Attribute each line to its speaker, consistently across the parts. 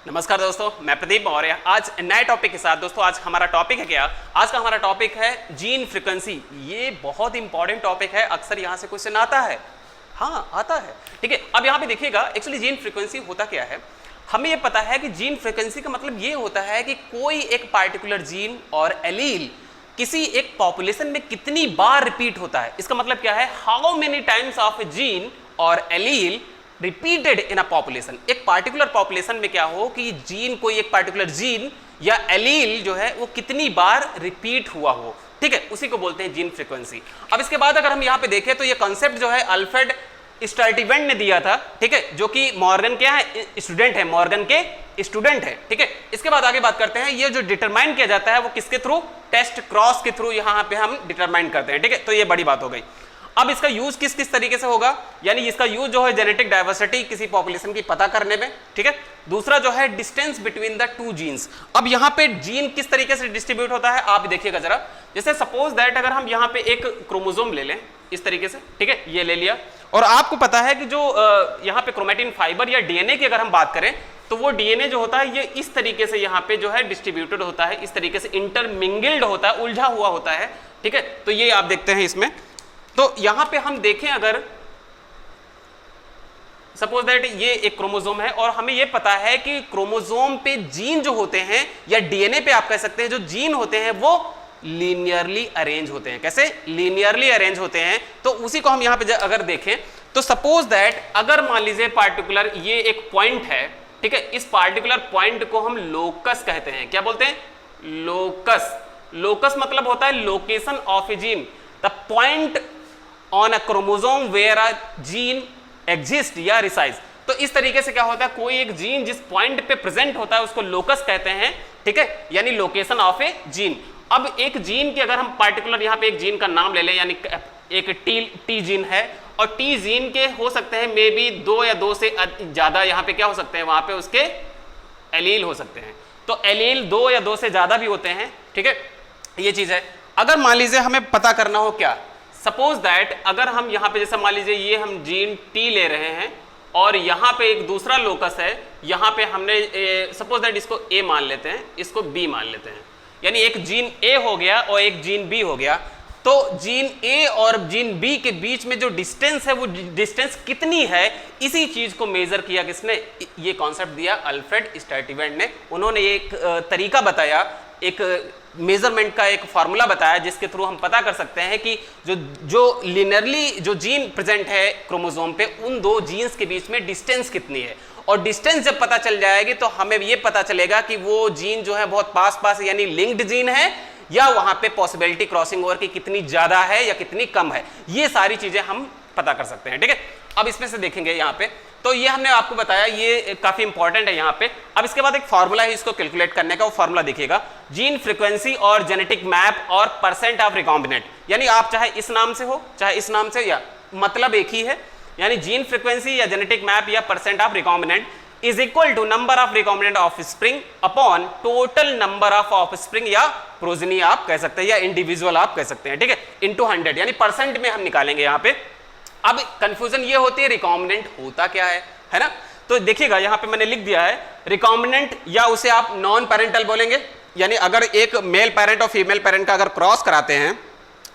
Speaker 1: नमस्कार दोस्तों, मैं प्रदीप मौर्य। आज नए टॉपिक के साथ दोस्तों, आज हमारा टॉपिक है क्या? आज का हमारा टॉपिक है जीन फ्रीक्वेंसी। ये बहुत इंपॉर्टेंट टॉपिक है, अक्सर यहाँ से क्वेश्चन आता है। हाँ, आता है। ठीक है, अब यहाँ पे देखिएगा, एक्चुअली जीन फ्रीक्वेंसी होता क्या है। हमें ये पता है कि जीन फ्रीक्वेंसी का मतलब ये होता है कि कोई एक पार्टिकुलर जीन और एलील किसी एक पॉपुलेशन में कितनी बार रिपीट होता है। इसका मतलब क्या है, how many times of a gene or allele repeated in a population. एक पार्टिकुलर पॉपुलेशन में क्या हो कि जीन, कोई एक पार्टिकुलर जीन या एलील जो है वो कितनी बार रिपीट हुआ हो। ठीक है, उसी को बोलते हैं जीन फ्रीक्वेंसी। अब इसके बाद अगर हम यहाँ पे देखें तो ये कॉन्सेप्ट जो है अल्फ्रेड स्टर्टिवेंट ने दिया था। ठीक है, जो कि मॉर्गन के स्टूडेंट है, मॉर्गन के स्टूडेंट है। ठीक है, इसके बाद आगे बात करते हैं, ये जो डिटरमाइन किया जाता है वो किसके थ्रू? टेस्ट क्रॉस के थ्रू यहाँ पे हम डिटरमाइन करते हैं। ठीक है, तो ये बड़ी बात हो गई। अब इसका यूज किस किस तरीके से होगा, यानी इसका यूज जो है जेनेटिक डाइवर्सिटी किसी पॉपुलेशन की पता करने में। ठीक है, दूसरा जो है distance between the two genes. अब यहाँ पे जीन किस तरीके से डिस्ट्रीब्यूट होता है आप देखिएगा जरा। जैसे सपोज दैट अगर हम यहाँ पे एक क्रोमोसोम ले लें इस तरीके से, ठीक है, ये ले लिया, और आपको पता है कि जो यहाँ पे क्रोमैटिन फाइबर या डीएनए की अगर हम बात करें तो वो डीएनए जो होता है ये इस तरीके से यहाँ पे जो है डिस्ट्रीब्यूटेड होता है, इस तरीके से इंटरमिंगल्ड होता है, उलझा हुआ होता है। ठीक है, तो ये आप देखते हैं इसमें। तो यहां पे हम देखें, अगर सपोज दैट ये एक क्रोमोसोम है और हमें ये पता है कि क्रोमोसोम पे जीन जो होते हैं या डीएनए पे आप कह सकते हैं जो जीन होते हैं वो लीनियरली अरेंज होते हैं। कैसे? लीनियरली अरेंज होते हैं। तो उसी को हम यहां पे अगर देखें तो सपोज दैट अगर मान लीजिए पार्टिकुलर ये एक पॉइंट है, ठीक है, इस पार्टिकुलर पॉइंट को हम लोकस कहते हैं। क्या बोलते हैं? लोकस। लोकस मतलब होता है location of a gene, the point on a chromosome where a gene exist या रिसाइज। तो इस तरीके से क्या होता है, कोई एक जीन जिस पॉइंट पे प्रेजेंट होता है उसको लोकस कहते हैं। ठीक है, यानी लोकेशन ऑफ ए जीन। अब एक जीन के अगर हम पार्टिकुलर यहाँ पे एक जीन का नाम ले लें, यानी एक टी जीन है, और टी जीन के हो सकते हैं मे बी 2 या 2 से ज्यादा यहाँ पे क्या हो सकते हैं, वहां पे उसके एलील हो सकते हैं। तो एलील 2 या 2 से ज्यादा भी होते हैं। ठीक है, ये चीज है। अगर मान लीजिए हमें पता करना हो क्या, सपोज दैट अगर हम यहाँ पे जैसे मान लीजिए ये हम जीन टी ले रहे हैं और यहाँ पे एक दूसरा लोकस है, यहाँ पे हमने सपोज दैट इसको ए मान लेते हैं, इसको बी मान लेते हैं, यानी एक जीन ए हो गया और एक जीन बी हो गया। तो जीन ए और जीन बी के बीच में जो डिस्टेंस है वो डिस्टेंस कितनी है, इसी चीज को मेजर किया किसने? ये कॉन्सेप्ट दिया अल्फ्रेड स्टर्टिवेंट ने। उन्होंने एक तरीका बताया, एक मेजरमेंट का एक फार्मूला बताया जिसके थ्रू हम पता कर सकते हैं कि जो लिनियरली जो जीन प्रेजेंट है क्रोमोसोम पे, उन दो जीन्स के बीच में डिस्टेंस कितनी है। और डिस्टेंस जब पता चल जाएगी तो हमें ये पता चलेगा कि वो जीन जो है बहुत पास पास यानी लिंक्ड जीन है, या वहां पे पॉसिबिलिटी क्रॉसिंग ओवर की कितनी ज्यादा है या कितनी कम है। ये सारी चीजें हम पता कर सकते हैं। ठीक है, अब इसमें से देखेंगे यहाँ पे, तो ये हमने आपको बताया, ये काफी इंपॉर्टेंट है यहाँ पे। अब इसके बाद एक फार्मूला है इसको कैलकुलेट करने का, वो फार्मूला देखिएगा, जीन फ्रीक्वेंसी और जेनेटिक मैप और परसेंट ऑफ रिकॉम्बिनेंट। यानी आप चाहे इस नाम से हो चाहे इस नाम से, या मतलब एक ही है, यानी जीन फ्रीक्वेंसी या जेनेटिक मैप या percent of recombinant is equal to number of recombinant offspring upon total number offspring, या प्रोजनी आप कह सकते हैं, या इंडिविजुअल आप कह सकते हैं। ठीक है, इंटू 100, यानी परसेंट में हम निकालेंगे यहाँ पे। अब कंफ्यूजन ये होती है रिकॉम्बिनेंट होता क्या है ना? तो देखिएगा यहाँ पे मैंने लिख दिया है रिकॉम्बिनेंट, या उसे आप नॉन पेरेंटल बोलेंगे, यानी अगर एक मेल पेरेंट और फीमेल पेरेंट का अगर क्रॉस कराते हैं,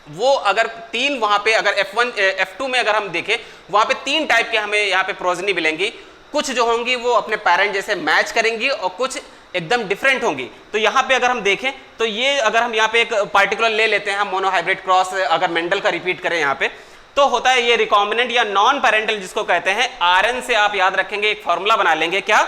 Speaker 1: वो अगर 3 वहां पे अगर F1 F2 में अगर हम देखें वहां पे 3 टाइप के हमें यहाँ पे प्रोजनी मिलेंगी। कुछ जो होंगी वो अपने पेरेंट जैसे मैच करेंगी और कुछ एकदम डिफरेंट होंगी। तो यहाँ पे अगर हम देखें तो ये अगर हम यहाँ पे एक पार्टिकुलर ले लेते हैं, हम मोनोहाइब्रिड क्रॉस अगर मेंडल का रिपीट करें यहाँ पे, तो होता है ये रिकॉम्बिनेंट या नॉन पेरेंटल जिसको कहते हैं। RN से आप याद रखेंगे, एक फॉर्मूला बना लेंगे, क्या?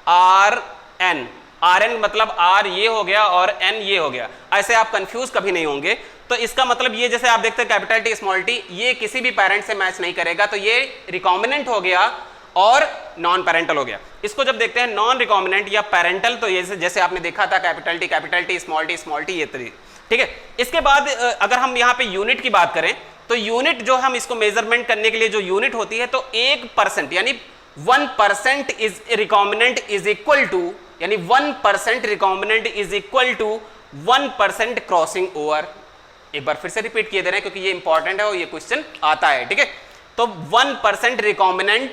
Speaker 1: RN। RN मतलब R ये हो गया और N ये हो गया, ऐसे आप कंफ्यूज कभी नहीं होंगे। तो इसका मतलब ये जैसे आप देखते हैं कैपिटल टी स्मॉल टी, ये किसी भी पेरेंट से मैच नहीं करेगा, तो ये रिकॉम्बिनेंट हो गया और नॉन पेरेंटल हो गया। इसको जब देखते हैं नॉन रिकॉम्बिनेंट या पेरेंटल, तो ये जैसे आपने देखा था कैपिटल टी स्मॉल टी ये तरीके। ठीक है, इसके बाद अगर हम यहाँ पे यूनिट की बात करें तो यूनिट जो हम इसको मेजरमेंट करने के लिए जो यूनिट होती है, तो 1% यानी 1% is recombinant is equal to, यानी 1% recombinant is equal to 1% crossing over. एक बार फिर से रिपीट किए दे रहे हैं क्योंकि ये इंपॉर्टेंट है और ये क्वेश्चन आता है। ठीक है, तो 1% recombinant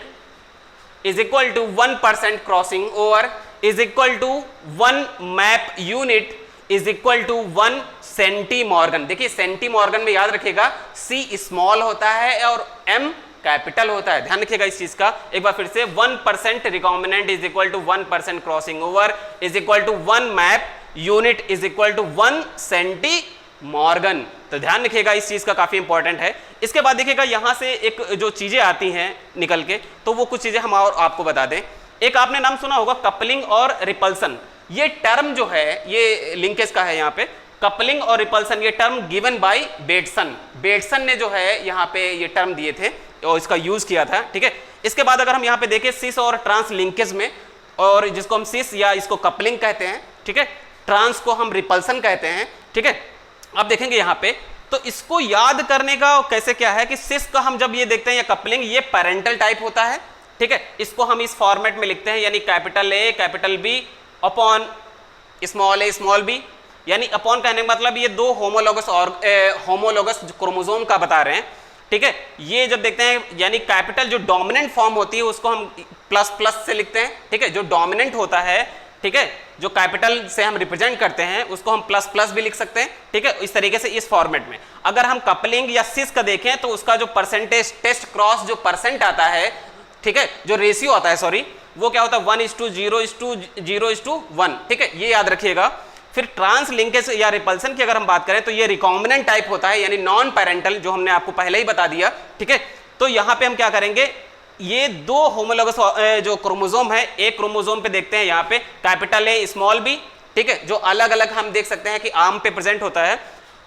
Speaker 1: is equal to 1% crossing over, is equal to 1 map unit is equal to 1 centimorgan. देखिए सेंटीमॉर्गन में याद रखिएगा C स्मॉल होता है और M कैपिटल होता है, ध्यान रखिएगा इस चीज का। एक बार फिर से 1% recombinant is equal to 1% crossing over is equal to 1 map unit is equal to 1 centimorgan. तो ध्यान रखिएगा इस चीज का, काफी इंपॉर्टेंट है। इसके बाद देखिएगा यहां से एक जो चीजें आती हैं निकल के, तो वो कुछ चीजें हम और आपको बता दें। एक आपने नाम सुना होगा कपलिंग और रिपल्सन। ये टर्म जो है ये लिंकेज का है, यहाँ पे कपलिंग और रिपल्सन, ये term given by Bateson. Bateson ने जो है यहाँ पे ये टर्म दिए थे और इसका यूज किया था, ठीक है। इसके बाद अगर हम यहाँ पे देखें सिस और ट्रांस लिंकेज में, और जिसको हम सिस या इसको कपलिंग कहते हैं, ठीक है, ट्रांस को हम रिपल्सन कहते हैं, ठीक है। अब देखेंगे यहाँ पे, तो इसको याद करने का कैसे क्या है कि सिस का हम जब ये देखते हैं या कपलिंग, ये पैरेंटल टाइप होता है, ठीक है। इसको हम इस फॉर्मेट में लिखते हैं, यानी capital A capital B upon small A small B, यानी अपॉन कहने का मतलब ये दो होमोलोगस क्रोमोसोम का बता रहे हैं, ठीक है। ये जब देखते हैं यानी कैपिटल जो डोमिनेंट फॉर्म होती है उसको हम प्लस प्लस से लिखते हैं, ठीक है। जो डोमिनेंट होता है, ठीक है, जो कैपिटल से हम रिप्रेजेंट करते हैं उसको हम प्लस प्लस भी लिख सकते हैं, ठीक है। इस तरीके से इस फॉर्मेट में अगर हम कपलिंग या सिस का देखें तो उसका जो परसेंटेज टेस्ट क्रॉस जो परसेंट आता है, ठीक है, जो रेशियो आता है, सॉरी, वो क्या होता है 1:0:0:1, ठीक है, ये याद रखिएगा। फिर ट्रांस लिंकेज या रिपल्सन की अगर हम बात करें तो ये रिकॉम्बिनेंट टाइप होता है, यानी नॉन पैरेंटल, जो हमने आपको पहले ही बता दिया, ठीक है। तो यहां पे हम क्या करेंगे, ये दो होमोलोगस जो क्रोमोसोम है, एक क्रोमोसोम पे देखते हैं यहाँ पे कैपिटल ए स्मॉल बी, ठीक है, जो अलग अलग हम देख सकते हैं कि आर्म पे प्रेजेंट होता है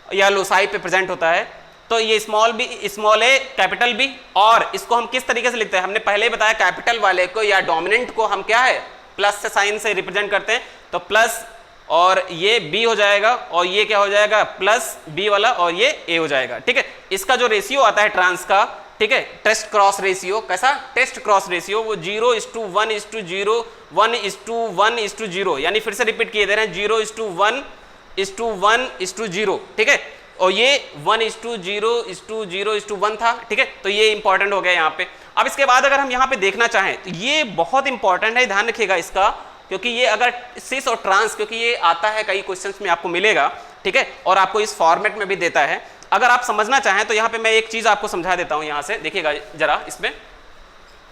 Speaker 1: या लोसाई पे प्रेजेंट होता है। तो ये स्मॉल ए कैपिटल बी, और इसको हम किस तरीके से लिखते हैं, हमने पहले ही बताया कैपिटल वाले को या डोमिनेंट को हम क्या है प्लस से साइन से रिप्रेजेंट करते हैं, तो प्लस और ये बी हो जाएगा और ये क्या हो जाएगा प्लस बी वाला और ये ए हो जाएगा, ठीक है। इसका जो रेशियो आता है ट्रांस का, ठीक है, टेस्ट क्रॉस रेशियो, कैसा टेस्ट क्रॉस रेशियो, वो 0:1:0 1:1:0, यानी फिर से रिपीट किए दे रहे हैं 0:1:1:0, ठीक है, और ये 1:0:0:1 था, ठीक है। तो ये इंपॉर्टेंट हो गया यहाँ पे। अब इसके बाद अगर हम यहाँ पे देखना चाहें तो ये बहुत इंपॉर्टेंट है, ध्यान रखिएगा इसका, क्योंकि ये अगर सिस और ट्रांस, क्योंकि ये आता है कई क्वेश्चंस में आपको मिलेगा, ठीक है, और आपको इस फॉर्मेट में भी देता है। अगर आप समझना चाहें तो यहाँ पे मैं एक चीज आपको समझा देता हूं, यहां से देखिएगा जरा इसमें,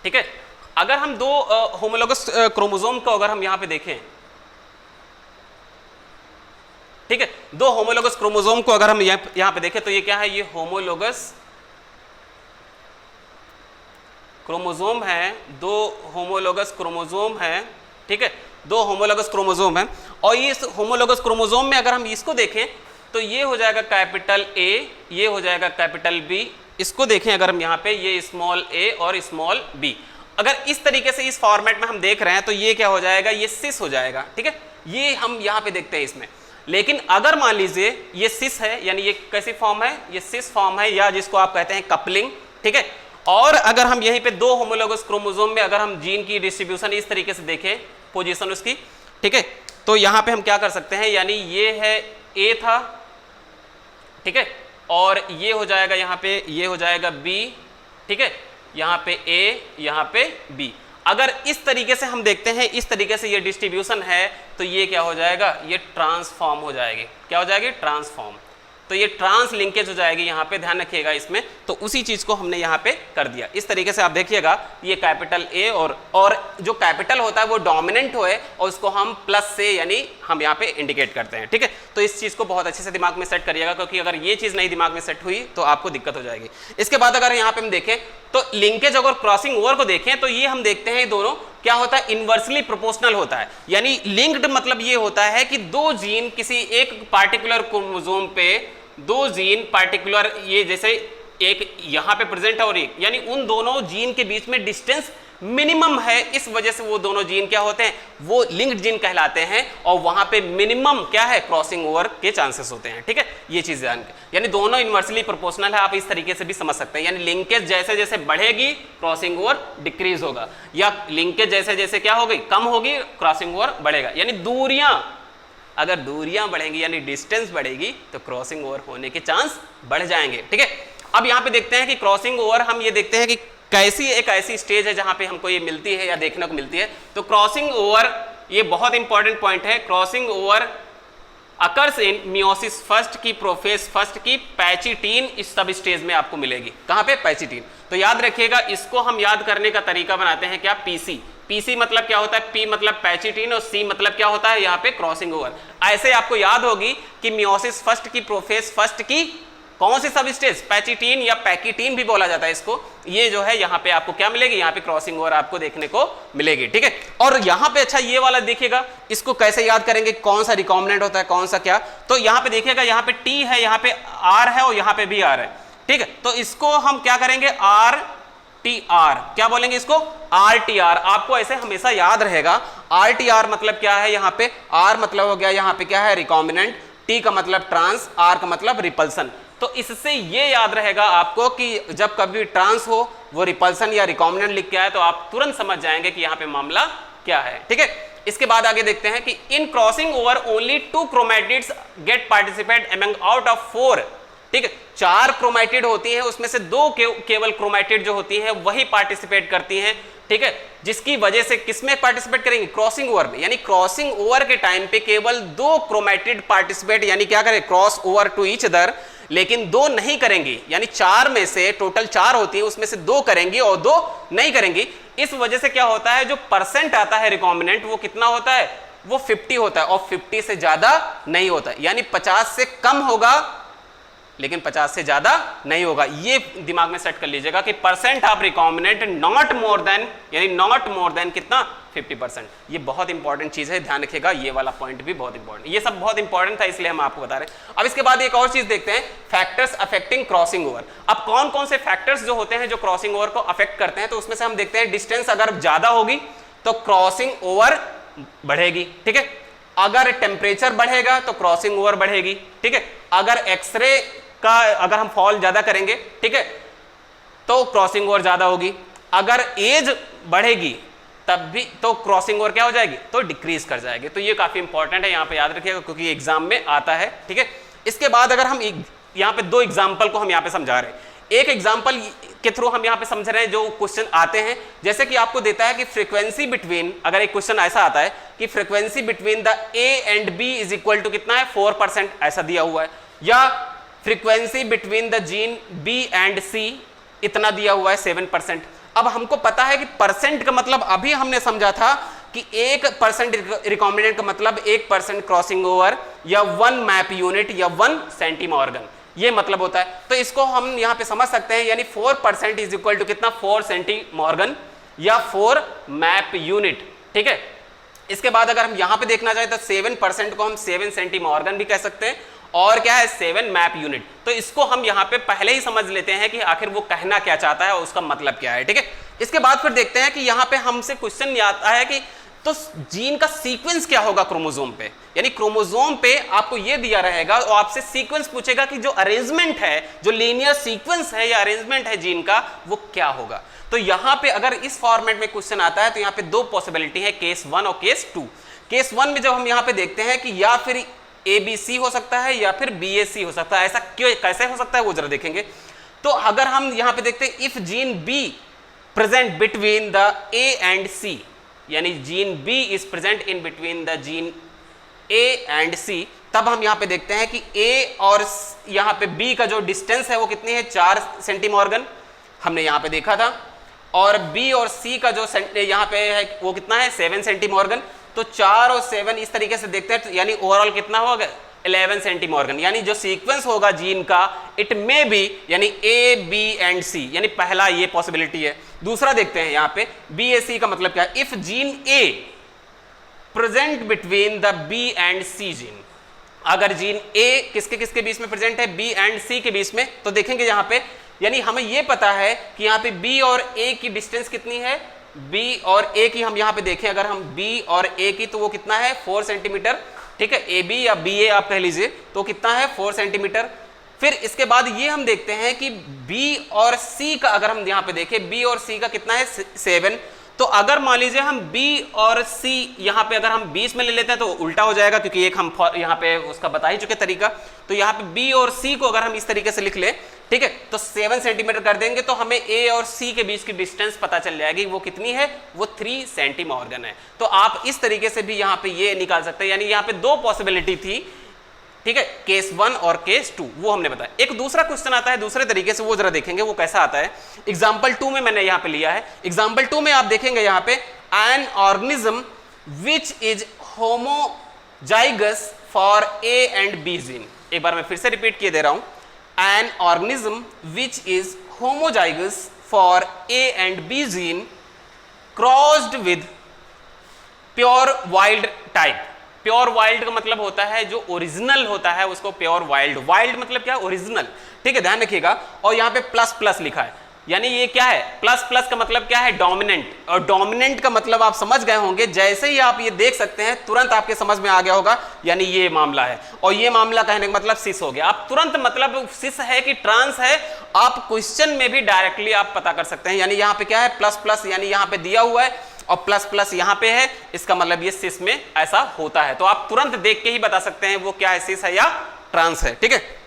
Speaker 1: ठीक है। अगर हम दो होमोलोगस क्रोमोसोम को अगर हम यहाँ पे देखें, ठीक है, दो होमोलोगस क्रोमोसोम को अगर हम यहाँ पे देखें तो ये क्या है, ये होमोलोगस क्रोमोसोम है, दो होमोलोगस क्रोमोसोम है, ठीक है, दो होमोलोगस क्रोमोसोम है। और ये होमोलोगस क्रोमोसोम में अगर हम इसको देखें तो ये हो जाएगा कैपिटल ए, ये हो जाएगा कैपिटल बी। इसको देखें अगर हम यहाँ पे, ये स्मॉल ए और स्मॉल बी, अगर इस तरीके से इस फॉर्मेट में हम देख रहे हैं तो ये क्या हो जाएगा, ये सिस हो जाएगा, ठीक है। ये हम यहाँ पे देखते हैं इसमें। लेकिन अगर मान लीजिए ये सिस है, यानी ये कैसी फॉर्म है, ये सिस फॉर्म है, या जिसको आप कहते हैं कपलिंग, ठीक है। और अगर हम यहीं पे दो होमोलोगस क्रोमोसोम में अगर हम जीन की डिस्ट्रीब्यूशन इस तरीके से देखें, पोजीशन उसकी, ठीक है, तो यहाँ पे हम क्या कर सकते हैं, यानी ये है ए था, ठीक है, और ये हो जाएगा यहाँ पे, ये हो जाएगा बी, ठीक है, यहाँ पे ए, यहाँ पे बी। अगर इस तरीके से हम देखते हैं, इस तरीके से ये डिस्ट्रीब्यूशन है, तो ये क्या हो जाएगा, ये ट्रांसफॉर्म हो जाएगी, क्या हो जाएगी, ट्रांसफॉर्म। तो ये ट्रांस लिंकेज हो जाएगी, यहाँ पे ध्यान रखिएगा इसमें। तो उसी चीज को हमने यहाँ पे कर दिया। इस तरीके से आप देखिएगा, ये कैपिटल ए और जो कैपिटल होता है वो डोमिनेंट हो है, और उसको हम प्लस से यानी हम यहाँ पे इंडिकेट करते हैं, ठीक है। तो इस चीज को बहुत अच्छे से दिमाग में सेट करिएगा, क्योंकि अगर ये चीज नहीं दिमाग में सेट हुई तो आपको दिक्कत हो जाएगी। इसके बाद अगर यहाँ पे हम देखें तो लिंकेज अगर क्रॉसिंग ओवर को देखें तो ये हम देखते हैं दोनों क्या होता है, इनवर्सली प्रोपोर्शनल होता है। यानी लिंक्ड मतलब ये होता है कि दो जीन किसी एक पार्टिकुलर क्रोमोसोम पे, दो जीन पार्टिकुलर, ये जैसे एक यहां पे प्रेजेंट है और एक, यानी उन दोनों जीन के बीच में डिस्टेंस मिनिमम है, इस वजह से वो दोनों जीन क्या होते हैं, वो लिंक्ड जीन कहलाते हैं, और वहां पे मिनिमम क्या है, क्रॉसिंग ओवर के चांसेस होते हैं, ठीक है। ये चीज ध्यान के, यानी दोनों इनवर्सली प्रोपोर्शनल है, आप इस तरीके से भी समझ सकते हैं। यानी लिंकेज जैसे जैसे बढ़ेगी क्रॉसिंग ओवर डिक्रीज होगा, या लिंकेज जैसे जैसे क्या होगी, कम होगी, क्रॉसिंग ओवर बढ़ेगा। यानी दूरियां, अगर दूरियां बढ़ेंगी यानी डिस्टेंस बढ़ेगी तो क्रॉसिंग ओवर होने के चांस बढ़ जाएंगे, ठीक है। अब यहाँ पे देखते हैं कि क्रॉसिंग ओवर, हम ये देखते हैं कि कैसी एक ऐसी स्टेज है जहां पे हमको ये मिलती है या देखने को मिलती है। तो क्रॉसिंग ओवर ये बहुत इंपॉर्टेंट पॉइंट है, crossing over occurs in meiosis first की प्रोफेज फर्स्ट की पैचिटीन इस सब स्टेज में आपको मिलेगी। कहां पे? पैचिटीन। तो याद रखिएगा, इसको हम याद करने का तरीका बनाते हैं क्या? पीसी। पीसी मतलब क्या होता है? पी मतलब पैचिटीन और सी मतलब क्या होता है यहाँ पे? Crossing over. ऐसे आपको याद होगी कि मियोसिस फर्स्ट की प्रोफेज फर्स्ट की कौन सी सब स्टेज? पैचिटीन या पैकिटीन भी बोला जाता है इसको। ये जो है यहाँ पे आपको क्या मिलेगी? यहाँ पे क्रॉसिंग ओवर आपको देखने को मिलेगी, ठीक है। और यहाँ पे अच्छा ये वाला देखिएगा, इसको कैसे याद करेंगे, कौन सा रिकॉम्बिनेंट होता है, कौन सा क्या। तो यहाँ पे देखिएगा, यहाँ पे टी है, यहाँ पे आर है और यहाँ पे भी आर है, ठीक है। तो इसको हम क्या करेंगे? आर टी आर, क्या बोलेंगे इसको? R T R. आपको ऐसे हमेशा याद रहेगा, आर टी आर मतलब क्या है? यहाँ पे आर मतलब हो गया यहाँ पे क्या है? रिकॉम्बिनेंट, टी का मतलब ट्रांस, आर का मतलब रिपल्सन। तो इससे ये याद रहेगा आपको कि जब कभी ट्रांस हो, वो रिपल्सन या रिकॉम्बिनेंट लिख के आए तो आप तुरंत समझ जाएंगे कि यहाँ पे मामला क्या है, ठीक है। इसके बाद आगे देखते हैं कि in crossing over only 2 chromatids get participate among out of 4, ठीक है। 4 क्रोमैटिड होती हैं, उसमें से 2 केवल क्रोमैटिड जो होती हैं वही पार्टिसिपेट करती हैं, ठीक है। जिसकी वजह से किसमें पार्टिसिपेट करेंगे? क्रॉसिंग ओवर में। यानी क्रॉसिंग ओवर के टाइम पे केवल 2 क्रोमैटिड पार्टिसिपेट यानी क्या करें? Cross over to each other, लेकिन 2 नहीं करेंगी। यानी 4 में से टोटल 4 होती है, उसमें से 2 करेंगी और 2 नहीं करेंगी। इस वजह से क्या होता है? जो परसेंट आता है रिकॉम्बिनेंट वो कितना होता है? वो 50 होता है और 50 से ज्यादा नहीं होता। यानी 50 से कम होगा लेकिन 50 से ज्यादा नहीं होगा। ये दिमाग में सेट कर लीजिएगा कि percent of recombinant not more than, यानी नॉट मोर देन कितना? 50%। ये बहुत इंपॉर्टेंट चीज है, ध्यान रखिएगा। ये वाला पॉइंट भी बहुत इंपॉर्टेंट, ये सब बहुत इंपॉर्टेंट था इसलिए हम आपको बता रहे हैं। अब इसके बाद एक और चीज देखते हैं, फैक्टर्स अफेक्टिंग क्रॉसिंग ओवर। अब कौन कौन से फैक्टर्स जो होते हैं जो क्रॉसिंग ओवर को अफेक्ट करते हैं, तो उसमें से हम देखते हैं डिस्टेंस अगर ज्यादा होगी तो क्रॉसिंग ओवर बढ़ेगी, ठीक है। अगर टेम्परेचर बढ़ेगा तो क्रॉसिंग ओवर बढ़ेगी, ठीक है। अगर एक्सरे का अगर हम फॉल ज्यादा करेंगे, ठीक है, तो क्रॉसिंग ओवर ज्यादा होगी। अगर एज बढ़ेगी तब भी तो क्रॉसिंग ओवर क्या हो जाएगी? तो डिक्रीज कर जाएगी। तो ये काफी इंपॉर्टेंट है, यहाँ पे याद रखिएगा क्योंकि एग्जाम में आता है, ठीक है। इसके बाद अगर हम यहाँ पे 2 एग्जाम्पल को हम यहाँ पे समझा रहे हैं, एक एग्जाम्पल के थ्रू हम यहाँ पे समझ रहे हैं जो क्वेश्चन आते हैं, जैसे कि आपको देता है कि फ्रीक्वेंसी बिटवीन, अगर एक क्वेश्चन ऐसा आता है कि frequency between the A and B is equal to कितना है? 4%, ऐसा दिया हुआ है। या frequency between the gene B and C इतना दिया हुआ है 7%। अब हमको पता है कि परसेंट का मतलब अभी हमने समझा था कि 1% रिकॉम्बिनेंट का मतलब 1% क्रॉसिंग ओवर या 1 मैप यूनिट या 1 सेंटीमॉर्गन, ये मतलब होता है। तो इसको हम यहाँ पे समझ सकते हैं, यानी 4% इज इक्वल टू कितना? 4 सेंटीमॉर्गन या 4 मैप यूनिट, ठीक है। इसके बाद अगर हम यहाँ पे देखना चाहें तो 7% को हम 7 सेंटीमॉर्गन भी कह सकते हैं, और क्या है? 7 मैप यूनिट। तो इसको हम यहाँ पे पहले ही समझ लेते हैं कि आखिर वो कहना क्या चाहता है और उसका मतलब क्या है, ठीक है। इसके बाद फिर देखते हैं कि यहाँ पे हमसे क्वेश्चन आता है कि तो जीन का सीक्वेंस क्या होगा क्रोमोसोम पे। यानी क्रोमोसोम पे आपको ये दिया रहेगा और आपसे सीक्वेंस पूछेगा कि जो अरेंजमेंट है, जो लीनियर सीक्वेंस है या अरेंजमेंट है जीन का, वो क्या होगा। तो यहाँ पे अगर इस फॉर्मेट में क्वेश्चन आता है तो यहाँ पे 2 पॉसिबिलिटी है, केस 1 और केस 2। केस 1 में जब हम यहाँ पे देखते हैं कि या फिर ABC हो सकता है या फिर BAC हो सकता है। ऐसा क्यों, कैसे हो सकता है वो जरा देखेंगे। तो अगर हम यहाँ पे देखते हैं if gene B present between the A and C, यानी gene B is present in between the gene A and C, तब हम यहाँ पे देखते हैं कि A और यहाँ पे B का जो डिस्टेंस है वो कितनी है? 4 सेंटीमॉर्गन हमने यहाँ पे देखा था, और B और C का जो यहाँ पे है वो कितना है? 7 सेंटीमॉर्गन। तो 4 और 7 इस तरीके से देखते हैं, यानी ओवरऑल कितना होगा? 11 सेंटीमॉर्गन। यानी जो सीक्वेंस होगा जीन का, इट मे बी यानी A, B एंड C, यानी पहला ये पॉसिबिलिटी है। दूसरा देखते हैं यहाँ पे BAC का मतलब क्या है? If gene A present between the B and C gene, अगर जीन A किसके किसके बीच में प्रेजेंट है? B एंड C के बीच में, तो देखेंगे यहाँ पे, यानी हमें ये पता है कि यहाँ पे B और A की डिस्टेंस कितनी है? B और A की हम यहाँ पे देखें, अगर हम B और A की, तो वो कितना है? 4 सेंटीमीटर, ठीक है। AB या BA आप कह लीजिए, तो कितना है? 4 सेंटीमीटर। फिर इसके बाद ये हम देखते हैं कि B और C का अगर हम यहाँ पे देखें, B और C का कितना है? 7। तो अगर मान लीजिए हम B और C यहां पे अगर हम 20 में ले लेते हैं तो उल्टा हो जाएगा, क्योंकि एक हम यहां पे उसका बता ही चुके तरीका। तो यहां पे B और C को अगर हम इस तरीके से लिख ले, ठीक है, तो 7 सेंटीमीटर कर देंगे तो हमें A और C के बीच की डिस्टेंस पता चल जाएगी, वो कितनी है, वो 3 सेंटीमॉर्गन है। तो आप इस तरीके से भी यहां पे ये निकाल सकते हैं, यानी यहां पे दो पॉसिबिलिटी थी, ठीक है, केस 1 और केस 2, वो हमने बताया। एक दूसरा क्वेश्चन आता है दूसरे तरीके से, वो जरा देखेंगे वो कैसा आता है। एग्जाम्पल 2 में मैंने यहां पे लिया है। एग्जाम्पल 2 में आप देखेंगे यहां पे an organism which is homozygous for A and B gene. एक बार मैं फिर से रिपीट किए दे रहा हूं, an organism which is homozygous for A and B gene crossed with pure wild type. Pure wild का मतलब होता है जो ओरिजिनल होता है उसको प्योर वाइल्ड, वाइल्ड मतलब क्या, ओरिजिनल, ठीक है, ध्यान रखिएगा। और यहाँ पे प्लस प्लस लिखा है, यानी ये क्या है, प्लस प्लस का मतलब क्या है, डोमिनेंट। और डोमिनेंट का मतलब आप समझ गए होंगे, जैसे ही आप ये देख सकते हैं तुरंत आपके समझ में आ गया होगा, यानी ये मामला है। और ये मामला कहने का मतलब सिस हो गया। आप तुरंत मतलब सिस है कि ट्रांस है, आप क्वेश्चन में भी डायरेक्टली आप पता कर सकते हैं। यानी यहाँ पे क्या है, प्लस प्लस, यानी यहाँ पे दिया हुआ है और प्लस प्लस यहां पे है, इसका मतलब ये सिस में ऐसा होता है। तो आप तुरंत देख के ही बता सकते हैं वो क्या है, सिस है या ट्रांस है, ठीक है।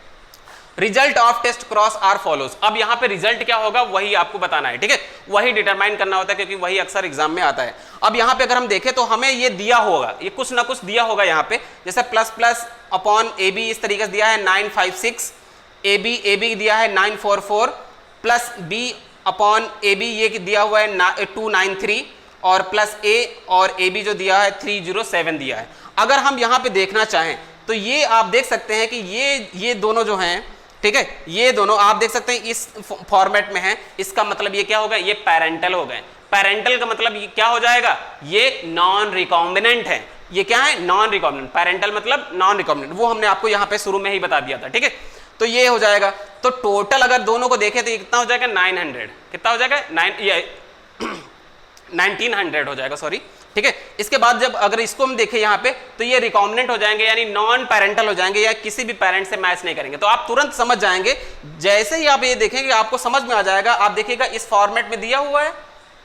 Speaker 1: Result of test cross R follows. अब यहां पे रिजल्ट क्या होगा वही आपको बताना है, ठीक है, वही डिटरमाइन करना होता है, क्योंकि वही अक्सर एग्जाम में आता है। अब यहां पे अगर हम देखें तो हमें ये दिया होगा, ये कुछ ना कुछ दिया होगा यहां पे, जैसे plus plus upon A B इस तरीके से दिया है 956, ए बी दिया है 944, plus B upon A B ये दिया हुआ है 293, और प्लस ए और ए बी जो दिया है 307 दिया है। अगर हम यहाँ पे देखना चाहें तो ये आप देख सकते हैं कि ये दोनों जो हैं, ठीक है, ये दोनों आप देख सकते हैं इस फॉर्मेट में है। इसका मतलब ये क्या होगा, ये पैरेंटल हो गए। पैरेंटल का मतलब ये क्या हो जाएगा, ये नॉन रिकॉम्बिनेंट है। ये क्या है, नॉन रिकॉम्बिनेंट। पैरेंटल मतलब नॉन रिकॉम्बिनेंट, वो हमने आपको यहाँ पे शुरू में ही बता दिया था, ठीक है। तो ये हो जाएगा। तो टोटल अगर दोनों को देखें तो ये कितना हो जाएगा, 900। कितना हो जाएगा, 1900 हो जाएगा, सॉरी, ठीक है। इसके बाद जब अगर इसको हम देखें यहाँ पे तो ये रिकॉम्बिनेंट हो जाएंगे, यानी नॉन पेरेंटल हो जाएंगे, या किसी भी पेरेंट से मैच नहीं करेंगे। तो आप तुरंत समझ जाएंगे, जैसे ही आप ये देखेंगे आपको समझ में आ जाएगा। आप देखिएगा इस फॉर्मेट में दिया हुआ है,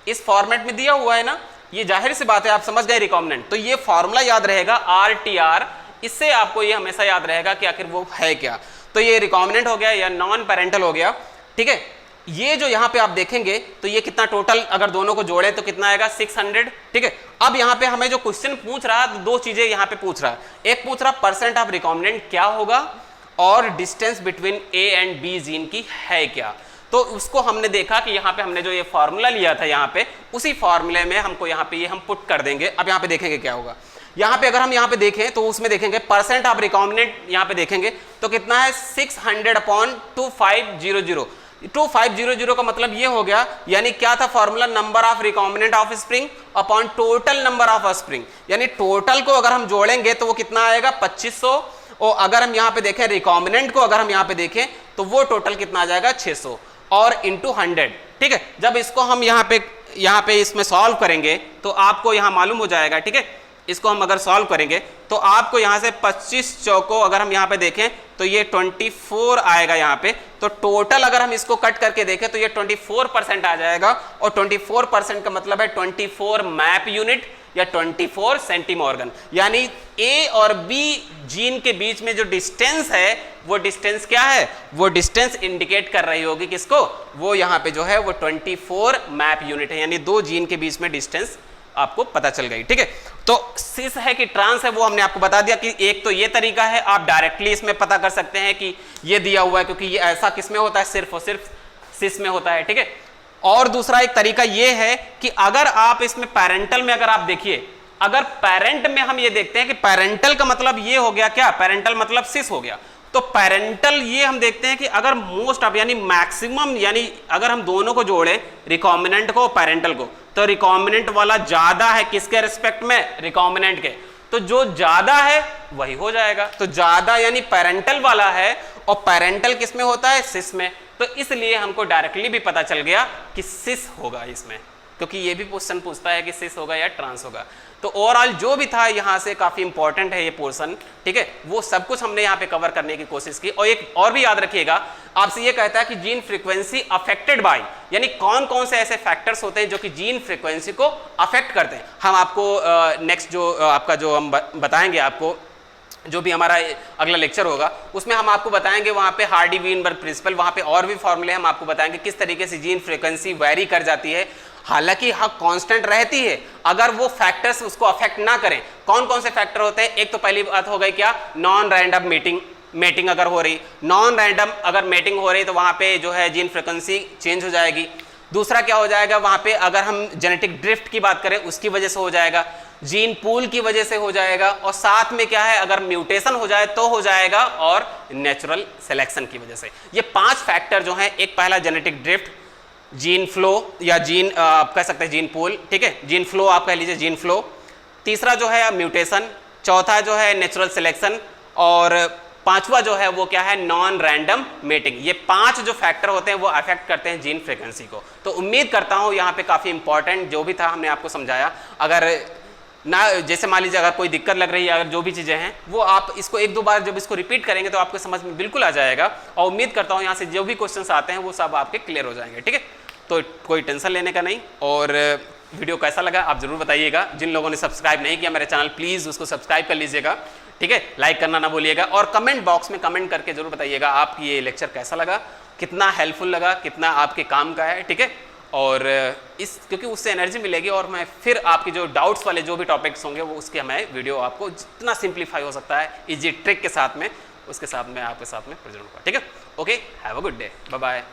Speaker 1: इस फॉर्मेट में दिया हुआ है ना, ये जाहिर सी बात है आप समझ गए रिकॉम्बिनेंट। तो ये फॉर्मूला याद रहेगा RTR, इससे आपको ये हमेशा याद रहेगा कि आखिर वो है क्या। तो ये रिकॉम्बिनेंट हो गया या नॉन पेरेंटल हो गया, ठीक है। ये जो यहाँ पे आप देखेंगे तो ये कितना टोटल अगर दोनों को जोड़े तो कितना आएगा, 600, ठीक है। अब यहाँ पे हमें जो क्वेश्चन पूछ रहा है तो दो चीजें यहाँ पे पूछ रहा है। एक पूछ रहा परसेंट ऑफ रिकॉम्बिनेंट क्या होगा, और distance between A and B gene की है क्या। तो उसको हमने देखा कि यहाँ पे हमने जो ये फॉर्मूला लिया था यहाँ पे, उसी फॉर्मूले में हमको यहाँ पे ये हम पुट कर देंगे। अब यहाँ पे देखेंगे क्या होगा। यहाँ पे अगर हम यहाँ पे देखें तो उसमें देखेंगे परसेंट ऑफ रिकॉम्बिनेंट, यहाँ पे देखेंगे तो कितना है 600/2500। 2500 का मतलब ये हो गया, यानी क्या था formula, number of recombinant offspring upon total number of spring. यानी टोटल को अगर हम जोड़ेंगे तो वो कितना आएगा, 2500। और अगर हम यहाँ पे देखें रिकॉम्बिनेंट को अगर हम यहाँ पे देखें तो वो टोटल कितना आ जाएगा, 600 और इंटू 100, ठीक है। जब इसको हम यहाँ पे इसमें सॉल्व करेंगे तो आपको यहाँ मालूम हो जाएगा, ठीक है। इसको हम अगर सॉल्व करेंगे तो आपको यहाँ से 25 चौको अगर हम यहाँ पे देखें तो ये 24 आएगा यहाँ पे। तो टोटल अगर हम इसको कट करके देखें तो ये 24% आ जाएगा, और 24% का मतलब है 24 मैप यूनिट या 24 सेंटीमॉर्गन। यानी ए और बी जीन के बीच में जो डिस्टेंस है वो डिस्टेंस क्या है, वो डिस्टेंस इंडिकेट कर रही होगी किसको, वो यहाँ पे जो है वो 24 मैप यूनिट है। यानी दो जीन के बीच में डिस्टेंस आपको पता चल गई, ठीक है। तो सिस है कि ट्रांस है वो हमने आपको बता दिया कि एक तो ये तरीका है, आप डायरेक्टली इसमें पता कर सकते हैं कि ये दिया हुआ है, क्योंकि ये ऐसा किस में होता है, सिर्फ और सिर्फ सिस में होता है, ठीक है। और दूसरा एक तरीका ये है कि अगर आप इसमें पेरेंटल में अगर आप देखिए, अगर पेरेंट में हम ये देखते हैं कि पेरेंटल का मतलब ये हो गया क्या, पेरेंटल मतलब सिस हो गया। तो पेरेंटल ये हम देखते हैं कि अगर मोस्ट ऑफ यानी मैक्सिमम, यानी अगर हम दोनों को जोड़े रिकॉम्बिनेंट को पेरेंटल को, तो रिकॉम्बिनेंट वाला ज्यादा है किसके रिस्पेक्ट में, रिकॉम्बिनेंट के। तो जो ज्यादा है वही हो जाएगा। तो ज्यादा यानी पेरेंटल वाला है, और पेरेंटल किस में होता है, सिस में। तो इसलिए हमको डायरेक्टली भी पता चल गया कि सिस होगा इसमें, क्योंकि ये भी क्वेश्चन पूछता है कि सिस होगा या ट्रांस होगा। तो ओवरऑल जो भी था यहाँ से काफ़ी इंपॉर्टेंट है ये पोर्शन, ठीक है, वो सब कुछ हमने यहाँ पे कवर करने की कोशिश की। और एक और भी याद रखिएगा, आपसे ये कहता है कि जीन फ्रीक्वेंसी अफेक्टेड बाय, यानी कौन कौन से ऐसे फैक्टर्स होते हैं जो कि जीन फ्रीक्वेंसी को अफेक्ट करते हैं। हम आपको नेक्स्ट जो आपका जो हम बताएंगे, आपको जो भी हमारा अगला लेक्चर होगा उसमें हम आपको बताएंगे वहाँ पे हार्डी वीनबर्ग प्रिंसिपल, वहाँ पे और भी फॉर्मूले हम आपको बताएंगे किस तरीके से जीन फ्रीक्वेंसी वेरी कर जाती है, हालांकि हाँ कांस्टेंट रहती है अगर वो फैक्टर्स उसको अफेक्ट ना करें। कौन कौन से फैक्टर होते हैं? एक तो पहली बात हो गई क्या, नॉन रैंडम मेटिंग अगर हो रही, नॉन रैंडम अगर मेटिंग हो रही तो वहाँ पे जो है जीन फ्रीक्वेंसी चेंज हो जाएगी। दूसरा क्या हो जाएगा, वहाँ पे अगर हम जेनेटिक ड्रिफ्ट की बात करें उसकी वजह से हो जाएगा, जीन पूल की वजह से हो जाएगा, और साथ में क्या है अगर म्यूटेशन हो जाए तो हो जाएगा, और नेचुरल सिलेक्शन की वजह से। ये 5 फैक्टर जो हैं, एक पहला जेनेटिक ड्रिफ्ट, जीन फ्लो या जीन आप कह सकते हैं जीन पूल, ठीक है, जीन फ्लो आप कह लीजिए जीन फ्लो। तीसरा जो है म्यूटेशन, चौथा जो है नेचुरल सिलेक्शन, और पांचवा जो है वो क्या है, नॉन रैंडम मेटिंग। ये 5 जो फैक्टर होते हैं वो अफेक्ट करते हैं जीन फ्रीक्वेंसी को। तो उम्मीद करता हूँ यहाँ पे काफ़ी इंपॉर्टेंट जो भी था हमने आपको समझाया। अगर ना जैसे मान लीजिए अगर कोई दिक्कत लग रही है, अगर जो भी चीज़ें हैं वो आप इसको 1-2 बार जब इसको रिपीट करेंगे तो आपको समझ में बिल्कुल आ जाएगा, और उम्मीद करता हूँ यहाँ से जो भी क्वेश्चंस आते हैं वो सब आपके क्लियर हो जाएंगे, ठीक है। तो कोई टेंशन लेने का नहीं। और वीडियो कैसा लगा आप ज़रूर बताइएगा। जिन लोगों ने सब्सक्राइब नहीं किया मेरे चैनल, प्लीज़ उसको सब्सक्राइब कर लीजिएगा, ठीक है, लाइक करना ना भूलिएगा, और कमेंट बॉक्स में कमेंट करके जरूर बताइएगा आपकी ये लेक्चर कैसा लगा, कितना हेल्पफुल लगा, कितना आपके काम का है, ठीक है। और क्योंकि उससे एनर्जी मिलेगी और मैं फिर आपकी जो डाउट्स वाले जो भी टॉपिक्स होंगे वो उसके मैं वीडियो आपको जितना सिंप्लीफाई हो सकता है इजी ट्रिक के साथ में, उसके साथ में आपके साथ में प्रेजेंट होगा, ठीक है। Okay, have a good day, bye bye.